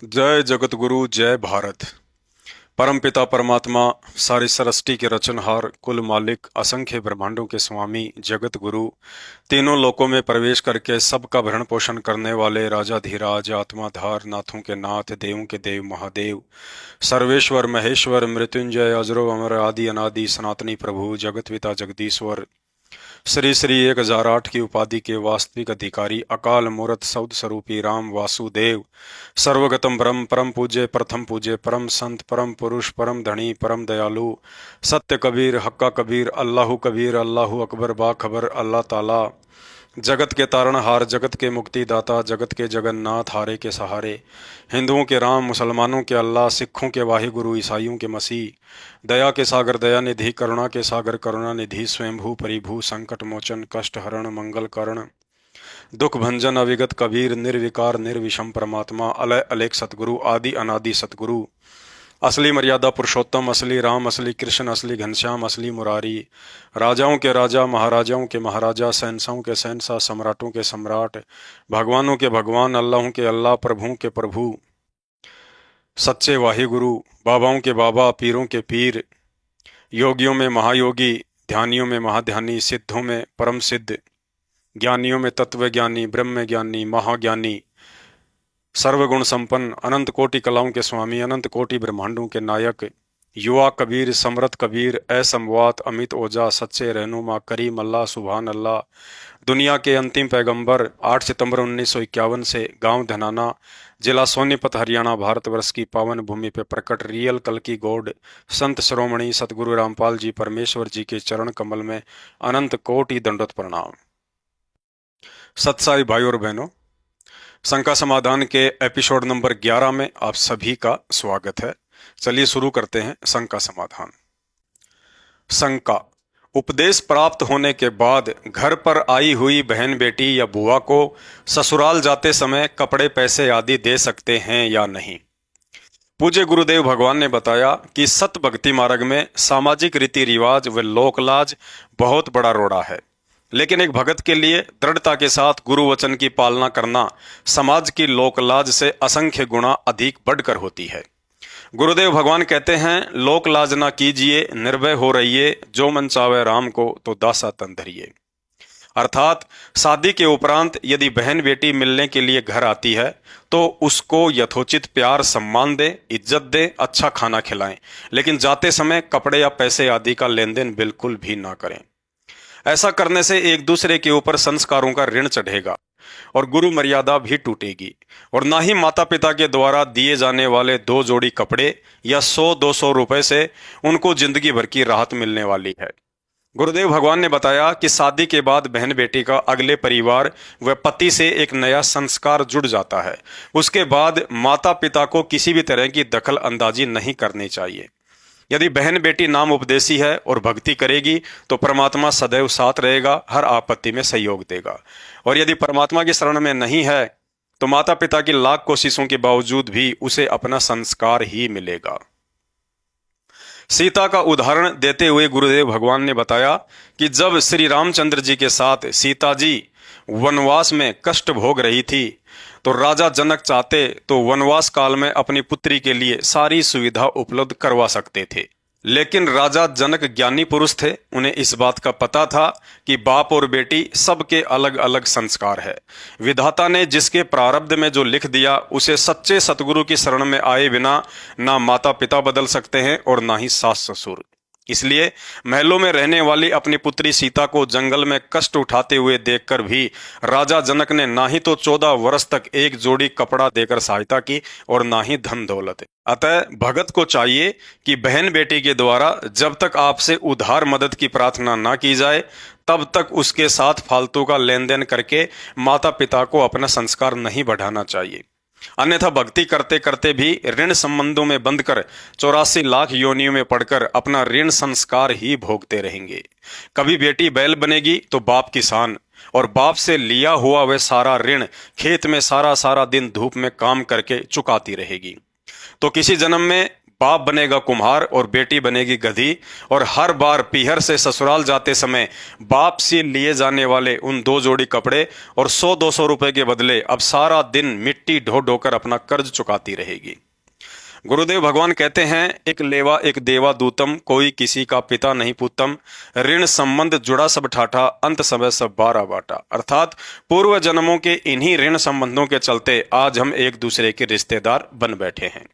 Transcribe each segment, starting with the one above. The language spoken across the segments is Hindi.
जय जगत गुरु जय भारत। परमपिता परमात्मा सारी सृष्टि के रचनहार कुल मालिक असंख्य ब्रह्मांडों के स्वामी जगत गुरु तीनों लोकों में प्रवेश करके सबका भरण पोषण करने वाले राजाधिराज आत्माधार नाथों के नाथ देवों के देव महादेव सर्वेश्वर महेश्वर मृत्युंजय अजरो अमर आदि अनादि सनातनी प्रभु जगत पिता जगदीश्वर श्री श्री 1008 की उपाधि के वास्तविक अधिकारी अकाल मूर्त सौद स्वरूपी राम वासुदेव सर्वगतम ब्रह्म परम पूज्य प्रथम पूज्य परम संत परम पुरुष परम धनी परम दयालु सत्य कबीर हक्का कबीर अल्लाहु कबीर अल्लाहु अकबर बाखबर अल्लाह ताला जगत के तारणहार जगत के मुक्तिदाता जगत के जगन्नाथ हारे के सहारे हिंदुओं के राम मुसलमानों के अल्लाह सिखों के वाहिगुरु ईसाइयों के मसीह दया के सागर दया निधि करुणा के सागर करुणा निधि स्वयंभू परिभू संकट मोचन कष्ट हरण मंगल करण दुख भंजन अविगत कबीर निर्विकार निर्विषम परमात्मा अलय अलेख सतगुरु आदि अनादि सतगुरु असली मर्यादा पुरुषोत्तम असली राम असली कृष्ण असली घनश्याम असली मुरारी राजाओं के राजा महाराजाओं के महाराजा शहंशाहों के शहंशाह सम्राटों के सम्राट भगवानों के भगवान अल्लाहों के अल्लाह प्रभुओं के प्रभु सच्चे वाहिगुरु बाबाओं के बाबा पीरों के पीर योगियों में महायोगी ध्यानियों में महाध्यानी सिद्धों में परम सिद्ध ज्ञानियों में तत्वज्ञानी ब्रह्म ज्ञानी महाज्ञानी सर्वगुण संपन्न अनंत कोटि कलाओं के स्वामी अनंत कोटि ब्रह्मांडों के नायक युवा कबीर समरथ कबीर असमवात अमित ओजा सच्चे रहनुमा करीम अल्लाह सुभान अल्लाह दुनिया के अंतिम पैगंबर 8 सितंबर 1951 से गांव धनाना जिला सोनीपत हरियाणा भारतवर्ष की पावन भूमि पे प्रकट रियल कल की गॉड संत शिरोमणि सतगुरु रामपाल जी परमेश्वर जी के चरण कमल में अनंत कोटि दंडोत प्रणाम। सत्साई भाई और बहनों, शंका समाधान के एपिसोड नंबर 11 में आप सभी का स्वागत है। चलिए शुरू करते हैं शंका समाधान। शंका: उपदेश प्राप्त होने के बाद घर पर आई हुई बहन बेटी या बुआ को ससुराल जाते समय कपड़े पैसे आदि दे सकते हैं या नहीं। पूज्य गुरुदेव भगवान ने बताया कि सत भक्ति मार्ग में सामाजिक रीति रिवाज व लोकलाज बहुत बड़ा रोड़ा है, लेकिन एक भगत के लिए दृढ़ता के साथ गुरु वचन की पालना करना समाज की लोकलाज से असंख्य गुना अधिक बढ़कर होती है। गुरुदेव भगवान कहते हैं, लोक लाज ना कीजिए, निर्भय हो रहिए, जो मन चावे राम को तो दासा तन धरिए। अर्थात शादी के उपरांत यदि बहन बेटी मिलने के लिए घर आती है तो उसको यथोचित प्यार सम्मान दे, इज्जत दे, अच्छा खाना खिलाएं, लेकिन जाते समय कपड़े या पैसे आदि का लेन देन बिल्कुल भी ना करें। ऐसा करने से एक दूसरे के ऊपर संस्कारों का ऋण चढ़ेगा और गुरु मर्यादा भी टूटेगी, और ना ही माता पिता के द्वारा दिए जाने वाले 2 जोड़ी कपड़े या 100-200 रुपए से उनको जिंदगी भर की राहत मिलने वाली है। गुरुदेव भगवान ने बताया कि शादी के बाद बहन बेटी का अगले परिवार व पति से एक नया संस्कार जुड़ जाता है। उसके बाद माता पिता को किसी भी तरह की दखल अंदाजी नहीं करनी चाहिए। यदि बहन बेटी नाम उपदेशी है और भक्ति करेगी तो परमात्मा सदैव साथ रहेगा, हर आपत्ति में सहयोग देगा। और यदि परमात्मा की शरण में नहीं है तो माता पिता की लाख कोशिशों के बावजूद भी उसे अपना संस्कार ही मिलेगा। सीता का उदाहरण देते हुए गुरुदेव भगवान ने बताया कि जब श्री रामचंद्र जी के साथ सीता जी वनवास में कष्ट भोग रही थी तो राजा जनक चाहते तो वनवास काल में अपनी पुत्री के लिए सारी सुविधा उपलब्ध करवा सकते थे, लेकिन राजा जनक ज्ञानी पुरुष थे। उन्हें इस बात का पता था कि बाप और बेटी सबके अलग अलग संस्कार है। विधाता ने जिसके प्रारब्ध में जो लिख दिया उसे सच्चे सतगुरु की शरण में आए बिना ना माता पिता बदल सकते हैं और ना ही सास ससुर। इसलिए महलों में रहने वाली अपनी पुत्री सीता को जंगल में कष्ट उठाते हुए देखकर भी राजा जनक ने ना ही तो 14 वर्ष तक एक जोड़ी कपड़ा देकर सहायता की और ना ही धन दौलत। अतः भगत को चाहिए कि बहन बेटी के द्वारा जब तक आपसे उधार मदद की प्रार्थना ना की जाए तब तक उसके साथ फालतू का लेन देन करके माता पिता को अपना संस्कार नहीं बढ़ाना चाहिए। अन्यथा भक्ति करते करते भी ऋण संबंधों में बंधकर 84 लाख योनियों में पड़कर अपना ऋण संस्कार ही भोगते रहेंगे। कभी बेटी बैल बनेगी तो बाप किसान, और बाप से लिया हुआ वह सारा ऋण खेत में सारा सारा दिन धूप में काम करके चुकाती रहेगी। तो किसी जन्म में बाप बनेगा कुम्हार और बेटी बनेगी गधी, और हर बार पीहर से ससुराल जाते समय बाप से लिए जाने वाले उन 2 जोड़ी कपड़े और 100-200 रुपए के बदले अब सारा दिन मिट्टी ढो ढोकर अपना कर्ज चुकाती रहेगी। गुरुदेव भगवान कहते हैं, एक लेवा एक देवा दूतम, कोई किसी का पिता नहीं पूतम, ऋण संबंध जुड़ा सब ठाठा, अंत समय सब बारा बाटा। अर्थात पूर्व जन्मों के इन्हीं ऋण संबंधों के चलते आज हम एक दूसरे के रिश्तेदार बन बैठे हैं।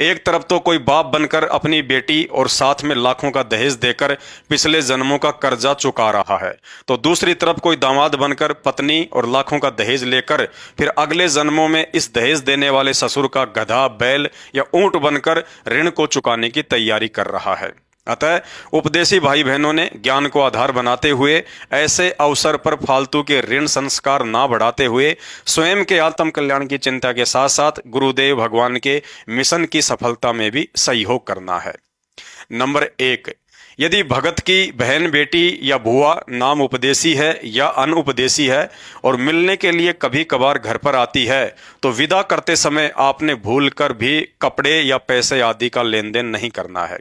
एक तरफ तो कोई बाप बनकर अपनी बेटी और साथ में लाखों का दहेज देकर पिछले जन्मों का कर्जा चुका रहा है, तो दूसरी तरफ कोई दामाद बनकर पत्नी और लाखों का दहेज लेकर फिर अगले जन्मों में इस दहेज देने वाले ससुर का गधा, बैल या ऊंट बनकर ऋण को चुकाने की तैयारी कर रहा है। अतः उपदेशी भाई बहनों ने ज्ञान को आधार बनाते हुए ऐसे अवसर पर फालतू के ऋण संस्कार ना बढ़ाते हुए स्वयं के आत्म कल्याण की चिंता के साथ साथ गुरुदेव भगवान के मिशन की सफलता में भी सहयोग करना है। नंबर 1, यदि भगत की बहन, बेटी या बुआ नाम उपदेशी है या अनुपदेशी है और मिलने के लिए कभी कभार घर पर आती है, तो विदा करते समय आपने भूल कर भी कपड़े या पैसे आदि का लेन देन नहीं करना है।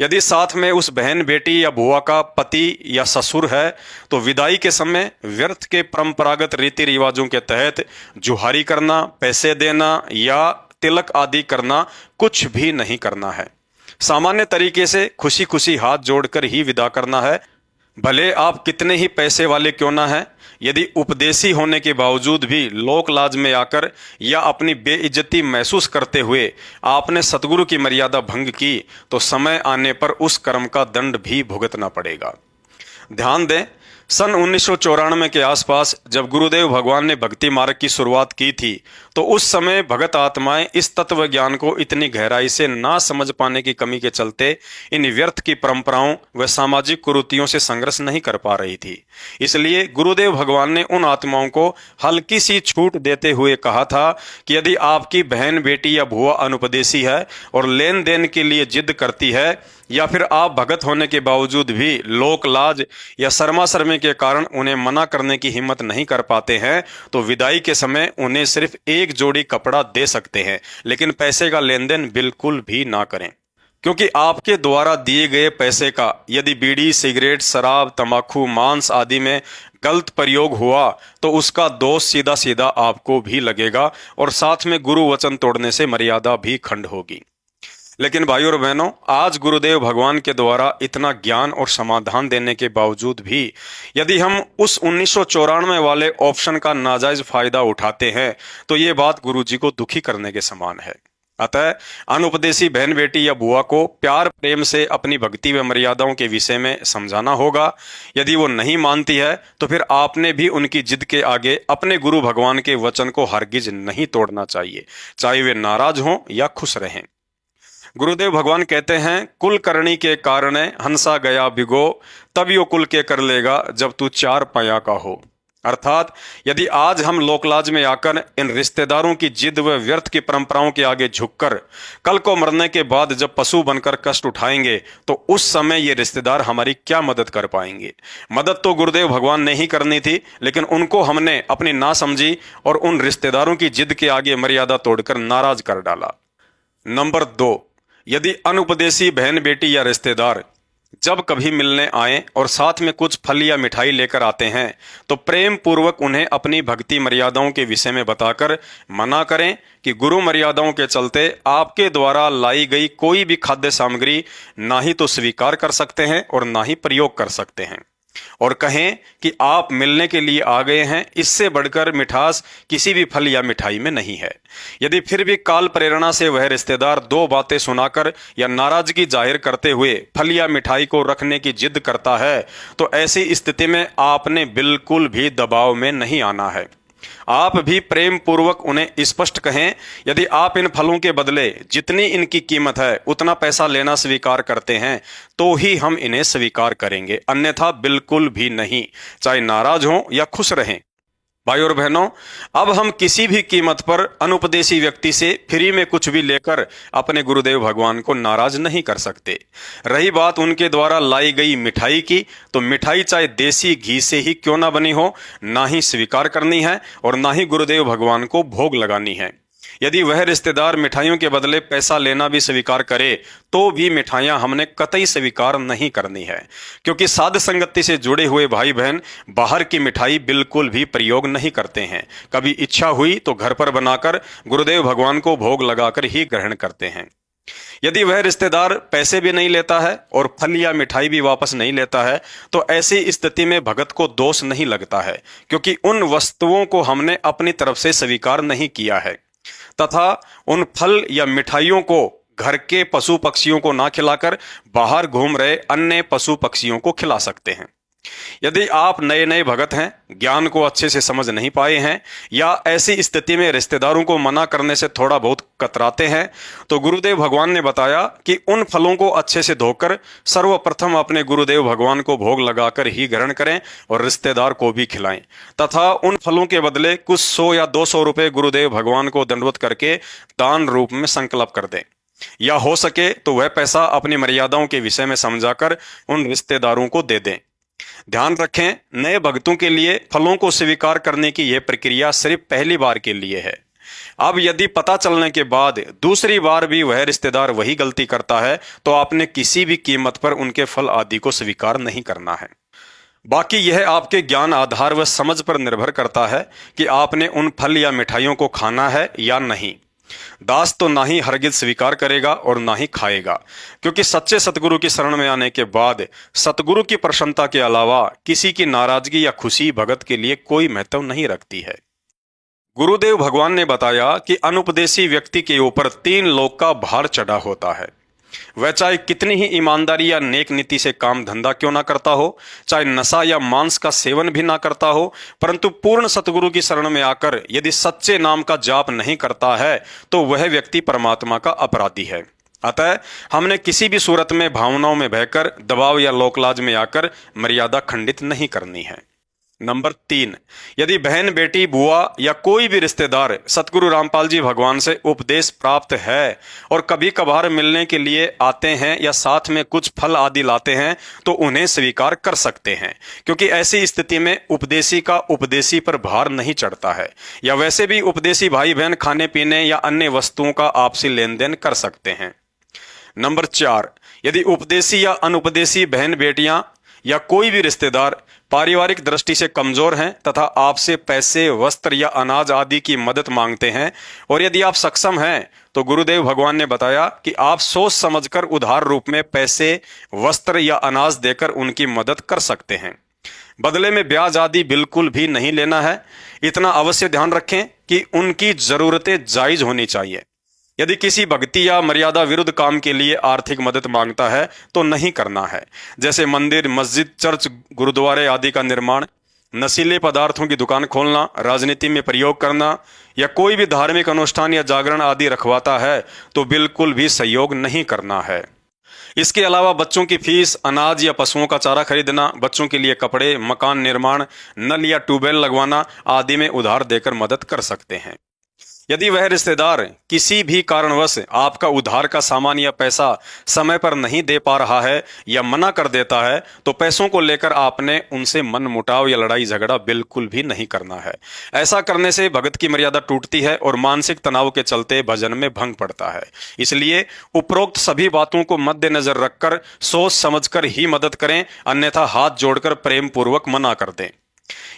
यदि साथ में उस बहन, बेटी या बुआ का पति या ससुर है, तो विदाई के समय व्यर्थ के परंपरागत रीति रिवाजों के तहत जुहारी करना, पैसे देना या तिलक आदि करना कुछ भी नहीं करना है। सामान्य तरीके से खुशी खुशी हाथ जोड़कर ही विदा करना है, भले आप कितने ही पैसे वाले क्यों ना हैं। यदि उपदेशी होने के बावजूद भी लोक लाज में आकर या अपनी बेइज्जती महसूस करते हुए आपने सतगुरु की मर्यादा भंग की, तो समय आने पर उस कर्म का दंड भी भुगतना पड़ेगा। ध्यान दें, सन 1994 के आसपास जब गुरुदेव भगवान ने भक्ति मार्ग की शुरुआत की थी, तो उस समय भगत आत्माएं इस तत्व ज्ञान को इतनी गहराई से ना समझ पाने की कमी के चलते इन व्यर्थ की परंपराओं व सामाजिक कुरीतियों से संघर्ष नहीं कर पा रही थी। इसलिए गुरुदेव भगवान ने उन आत्माओं को हल्की सी छूट देते हुए कहा था कि यदि आपकी बहन, बेटी या बुआ अनुपदेशी है और लेन देन के लिए जिद करती है, या फिर आप भगत होने के बावजूद भी लोक लाज या शर्मा शर्मी के कारण उन्हें मना करने की हिम्मत नहीं कर पाते हैं, तो विदाई के समय उन्हें सिर्फ एक जोड़ी कपड़ा दे सकते हैं, लेकिन पैसे का लेन देन बिल्कुल भी ना करें। क्योंकि आपके द्वारा दिए गए पैसे का यदि बीड़ी, सिगरेट, शराब, तंबाकू, मांस आदि में गलत प्रयोग हुआ, तो उसका दोष सीधा सीधा आपको भी लगेगा और साथ में गुरु वचन तोड़ने से मर्यादा भी खंड होगी। लेकिन भाइयों और बहनों, आज गुरुदेव भगवान के द्वारा इतना ज्ञान और समाधान देने के बावजूद भी यदि हम उस 1994 वाले ऑप्शन का नाजायज फायदा उठाते हैं, तो ये बात गुरुजी को दुखी करने के समान है। अतः अनुपदेशी बहन, बेटी या बुआ को प्यार प्रेम से अपनी भक्ति व मर्यादाओं के विषय में समझाना होगा। यदि वो नहीं मानती है, तो फिर आपने भी उनकी जिद के आगे अपने गुरु भगवान के वचन को हरगिज नहीं तोड़ना चाहिए, चाहे वे नाराज हों या खुश रहें। गुरुदेव भगवान कहते हैं, कुल करणी के कारण हंसा गया भिगो, तब यो कुल के कर लेगा जब तू 4 पाया का हो। अर्थात यदि आज हम लोकलाज में आकर इन रिश्तेदारों की जिद व व्यर्थ की परंपराओं के आगे झुककर कल को मरने के बाद जब पशु बनकर कष्ट उठाएंगे, तो उस समय ये रिश्तेदार हमारी क्या मदद कर पाएंगे। मदद तो गुरुदेव भगवान ने ही करनी थी, लेकिन उनको हमने अपनी नासमझी और उन रिश्तेदारों की जिद के आगे मर्यादा तोड़कर नाराज कर डाला। नंबर 2, यदि अनुपदेशी बहन, बेटी या रिश्तेदार जब कभी मिलने आए और साथ में कुछ फल या मिठाई लेकर आते हैं, तो प्रेम पूर्वक उन्हें अपनी भक्ति मर्यादाओं के विषय में बताकर मना करें कि गुरु मर्यादाओं के चलते आपके द्वारा लाई गई कोई भी खाद्य सामग्री ना ही तो स्वीकार कर सकते हैं और ना ही प्रयोग कर सकते हैं, और कहें कि आप मिलने के लिए आ गए हैं, इससे बढ़कर मिठास किसी भी फल या मिठाई में नहीं है। यदि फिर भी काल प्रेरणा से वह रिश्तेदार 2 बातें सुनाकर या नाराजगी जाहिर करते हुए फल या मिठाई को रखने की जिद करता है, तो ऐसी स्थिति में आपने बिल्कुल भी दबाव में नहीं आना है। आप भी प्रेम पूर्वक उन्हें स्पष्ट कहें, यदि आप इन फलों के बदले जितनी इनकी कीमत है उतना पैसा लेना स्वीकार करते हैं, तो ही हम इन्हें स्वीकार करेंगे, अन्यथा बिल्कुल भी नहीं, चाहे नाराज हों या खुश रहें। भाई और बहनों, अब हम किसी भी कीमत पर अनुपदेशी व्यक्ति से फ्री में कुछ भी लेकर अपने गुरुदेव भगवान को नाराज नहीं कर सकते। रही बात उनके द्वारा लाई गई मिठाई की, तो मिठाई चाहे देसी घी से ही क्यों ना बनी हो, ना ही स्वीकार करनी है और ना ही गुरुदेव भगवान को भोग लगानी है। यदि वह रिश्तेदार मिठाइयों के बदले पैसा लेना भी स्वीकार करे तो भी मिठाइयां हमने कतई स्वीकार नहीं करनी है, क्योंकि साध संगति से जुड़े हुए भाई बहन बाहर की मिठाई बिल्कुल भी प्रयोग नहीं करते हैं। कभी इच्छा हुई तो घर पर बनाकर गुरुदेव भगवान को भोग लगाकर ही ग्रहण करते हैं। यदि वह रिश्तेदार पैसे भी नहीं लेता है और फल या मिठाई भी वापस नहीं लेता है तो ऐसी स्थिति में भगत को दोष नहीं लगता है, क्योंकि उन वस्तुओं को हमने अपनी तरफ से स्वीकार नहीं किया है तथा उन फल या मिठाइयों को घर के पशु पक्षियों को ना खिलाकर बाहर घूम रहे अन्य पशु पक्षियों को खिला सकते हैं। यदि आप नए नए भगत हैं, ज्ञान को अच्छे से समझ नहीं पाए हैं या ऐसी स्थिति में रिश्तेदारों को मना करने से थोड़ा बहुत कतराते हैं, तो गुरुदेव भगवान ने बताया कि उन फलों को अच्छे से धोकर सर्वप्रथम अपने गुरुदेव भगवान को भोग लगाकर ही ग्रहण करें और रिश्तेदार को भी खिलाएं तथा उन फलों के बदले कुछ 100 या 200 रुपए गुरुदेव भगवान को दंडवत करके दान रूप में संकल्प कर दें, या हो सके तो वह पैसा अपनी मर्यादाओं के विषय में समझाकर उन रिश्तेदारों को दे दें। ध्यान रखें, नए भक्तों के लिए फलों को स्वीकार करने की यह प्रक्रिया सिर्फ पहली बार के लिए है। अब यदि पता चलने के बाद दूसरी बार भी वह रिश्तेदार वही गलती करता है तो आपने किसी भी कीमत पर उनके फल आदि को स्वीकार नहीं करना है। बाकी यह आपके ज्ञान आधार व समझ पर निर्भर करता है कि आपने उन फल या मिठाइयों को खाना है या नहीं। दास तो ना ही हरगिज स्वीकार करेगा और ना ही खाएगा, क्योंकि सच्चे सतगुरु की शरण में आने के बाद सतगुरु की प्रसन्नता के अलावा किसी की नाराजगी या खुशी भगत के लिए कोई महत्व नहीं रखती है। गुरुदेव भगवान ने बताया कि अनुपदेशी व्यक्ति के ऊपर 3 लोक का भार चढ़ा होता है। वह चाहे कितनी ही ईमानदारी या नेक नीति से काम धंधा क्यों ना करता हो, चाहे नशा या मांस का सेवन भी ना करता हो, परंतु पूर्ण सतगुरु की शरण में आकर यदि सच्चे नाम का जाप नहीं करता है तो वह व्यक्ति परमात्मा का अपराधी है। अतः हमने किसी भी सूरत में भावनाओं में बहकर दबाव या लोकलाज में आकर मर्यादा खंडित नहीं करनी है। नंबर 3, यदि बहन बेटी बुआ या कोई भी रिश्तेदार सतगुरु रामपाल जी भगवान से उपदेश प्राप्त है और कभी कभार मिलने के लिए आते हैं या साथ में कुछ फल आदि लाते हैं तो उन्हें स्वीकार कर सकते हैं, क्योंकि ऐसी स्थिति में उपदेशी का उपदेशी पर भार नहीं चढ़ता है। या वैसे भी उपदेशी भाई बहन खाने पीने या अन्य वस्तुओं का आपसी लेन देन कर सकते हैं। नंबर 4, यदि उपदेशी या अनुपदेशी बहन बेटियां या कोई भी रिश्तेदार पारिवारिक दृष्टि से कमजोर हैं तथा आपसे पैसे, वस्त्र या अनाज आदि की मदद मांगते हैं और यदि आप सक्षम हैं तो गुरुदेव भगवान ने बताया कि आप सोच समझकर उधार रूप में पैसे, वस्त्र या अनाज देकर उनकी मदद कर सकते हैं। बदले में ब्याज आदि बिल्कुल भी नहीं लेना है। इतना अवश्य ध्यान रखें कि उनकी जरूरतें जायज होनी चाहिए। यदि किसी भक्ति या मर्यादा विरुद्ध काम के लिए आर्थिक मदद मांगता है तो नहीं करना है, जैसे मंदिर, मस्जिद, चर्च, गुरुद्वारे आदि का निर्माण, नशीले पदार्थों की दुकान खोलना, राजनीति में प्रयोग करना या कोई भी धार्मिक अनुष्ठान या जागरण आदि रखवाता है तो बिल्कुल भी सहयोग नहीं करना है। इसके अलावा बच्चों की फीस, अनाज या पशुओं का चारा खरीदना, बच्चों के लिए कपड़े, मकान निर्माण, नल या ट्यूबवेल लगवाना आदि में उधार देकर मदद कर सकते हैं। यदि वह रिश्तेदार किसी भी कारणवश आपका उधार का सामान या पैसा समय पर नहीं दे पा रहा है या मना कर देता है तो पैसों को लेकर आपने उनसे मनमुटाव या लड़ाई झगड़ा बिल्कुल भी नहीं करना है। ऐसा करने से भगत की मर्यादा टूटती है और मानसिक तनाव के चलते भजन में भंग पड़ता है। इसलिए उपरोक्त सभी बातों को मद्देनजर रखकर सोच समझकर ही मदद करें, अन्यथा हाथ जोड़कर प्रेम पूर्वक मना कर दें।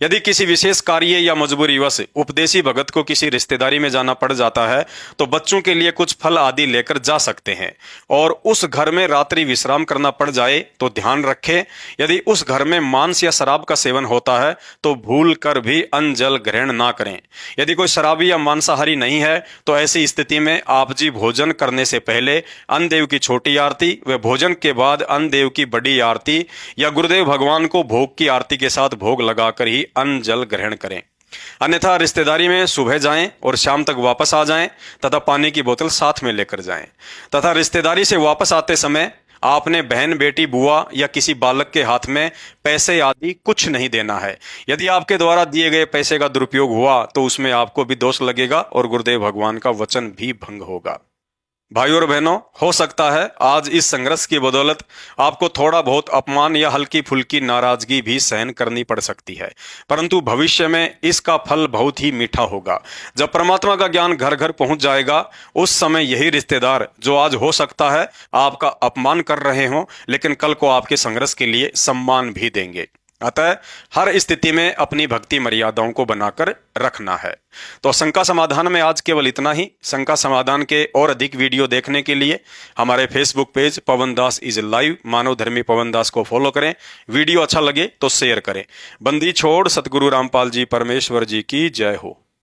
यदि किसी विशेष कार्य या मजबूरीवश उपदेशी भगत को किसी रिश्तेदारी में जाना पड़ जाता है तो बच्चों के लिए कुछ फल आदि लेकर जा सकते हैं और उस घर में रात्रि विश्राम करना पड़ जाए तो ध्यान रखें, यदि उस घर में मांस या शराब का सेवन होता है तो भूल कर भी अन्न जल ग्रहण ना करें। यदि कोई शराबी या मांसाहारी नहीं है तो ऐसी स्थिति में आप जी भोजन करने से पहले अन्न देव की छोटी आरती व भोजन के बाद अन्न देव की बड़ी आरती या गुरुदेव भगवान को भोग की आरती के साथ भोग लगाकर ही अन्न जल ग्रहण करें। अन्यथा रिश्तेदारी में सुबह जाएं और शाम तक वापस आ जाएं तथा पानी की बोतल साथ में लेकर जाएं तथा रिश्तेदारी से वापस आते समय आपने बहन, बेटी, बुआ या किसी बालक के हाथ में पैसे आदि कुछ नहीं देना है। यदि आपके द्वारा दिए गए पैसे का दुरुपयोग हुआ तो उसमें आपको भी दोष लगेगा और गुरुदेव भगवान का वचन भी भंग होगा। भाइयों और बहनों, हो सकता है आज इस संघर्ष की बदौलत आपको थोड़ा बहुत अपमान या हल्की फुल्की नाराजगी भी सहन करनी पड़ सकती है, परंतु भविष्य में इसका फल बहुत ही मीठा होगा। जब परमात्मा का ज्ञान घर घर पहुंच जाएगा, उस समय यही रिश्तेदार जो आज हो सकता है आपका अपमान कर रहे हों, लेकिन कल को आपके संघर्ष के लिए सम्मान भी देंगे। अतः हर स्थिति में अपनी भक्ति मर्यादाओं को बनाकर रखना है। तो शंका समाधान में आज केवल इतना ही। शंका समाधान के और अधिक वीडियो देखने के लिए हमारे Facebook page Pawan Das is live Manav Dharmi Pawan दास को फॉलो करें। वीडियो अच्छा लगे तो शेयर करें। बंदी छोड़ सतगुरु रामपाल जी परमेश्वर जी की जय हो।